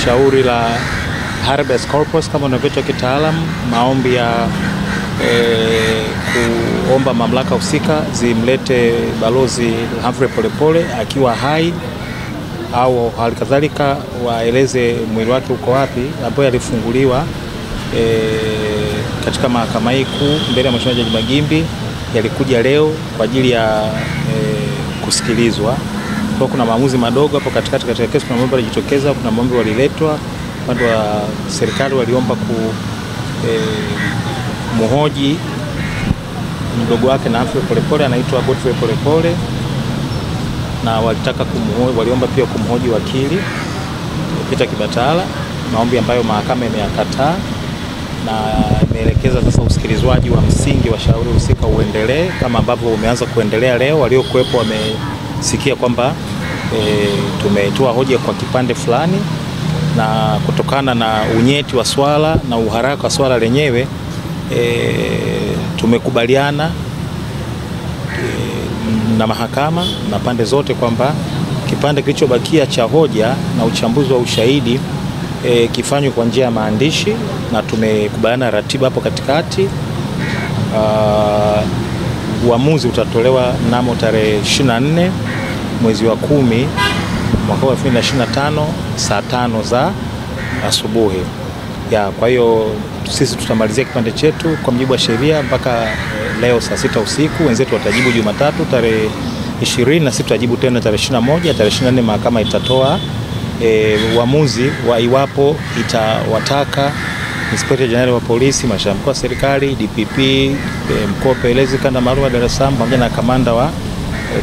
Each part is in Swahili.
Shauri la habeas corpus kama unavyoitwa kitaalamu, maombi ya kuomba mamlaka husika zimlete Balozi Humphrey Polepole akiwa hai, au halikadhalika waeleze mwili wake uko wapi, ambapo alifunguliwa katika mahakama hii kuu mbele ya Mheshimiwa Jaji Magimbi. Yalikuja leo kwa ajili ya kusikilizwa. Kwa kuna maamuzi madogo hapo katikati katika kesi. Kuna mambo yalijitokeza, kuna mambo waliletwa, upande wa serikali waliomba muhoji mdogo wake na Humphrey Polepole, anaitwa Godfrey Polepole, na walitaka waliomba pia kumhoji wakili Peter Kibatala, maombi ambayo mahakama imeyakataa na imeelekeza sasa usikilizwaji wa msingi wa shauri husika uendelee kama ambavyo umeanza kuendelea leo. Waliokuwepo wamesikia kwamba tumetoa hoja kwa kipande fulani, na kutokana na unyeti wa swala na uharaka wa swala lenyewe tumekubaliana na mahakama na pande zote kwamba kipande kilichobakia cha hoja na uchambuzi wa ushahidi kifanywe kwa njia ya maandishi, na tumekubaliana ratiba hapo katikati. Uamuzi utatolewa mnamo tarehe 24 mwezi wa 10 mwaka 2025 saa 5 za asubuhi. Kwa hiyo sisi tutamalizia kipande chetu kwa mujibu wa sheria mpaka leo saa 6 usiku. Wenzetu watajibu Jumatatu tarehe 20 na sisi tutajibu tena tarehe 21. Tarehe 24 mahakama itatoa uamuzi wa iwapo itawataka Inspector General wa Polisi, Mashauri Mkuu wa Serikali, DPP, mkuu wa upelelezi kanda maalum ya Dar es Salaam pamoja na kamanda wa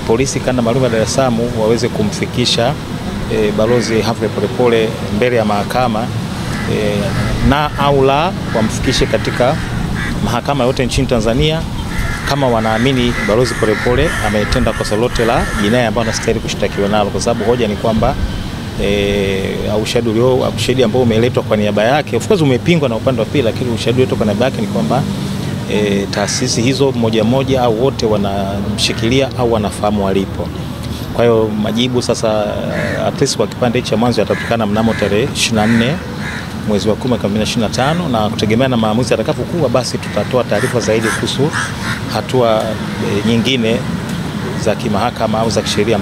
polisi kanda maalum ya Dar es Salaam waweze kumfikisha Balozi Humphrey Polepole mbele ya mahakama, na au la wamfikishe katika mahakama yote nchini Tanzania kama wanaamini Balozi Polepole ametenda kosa lote la jinai ambalo anastahili kushtakiwa nalo, kwa sababu hoja ni kwamba ushahidi ambao umeletwa kwa niaba yake, of course umepingwa na upande wa pili, lakini ushahidi wetu kwa niaba yake ni kwamba taasisi hizo moja au wote wanamshikilia au wanafahamu walipo. Kwa hiyo majibu sasa at least kwa kipande cha mwanzo yatapatikana mnamo tarehe 24 mwezi wa 10 2025, na kutegemea na maamuzi atakapokuwa, basi tutatoa taarifa zaidi kuhusu hatua nyingine za kimahakama au za kisheria.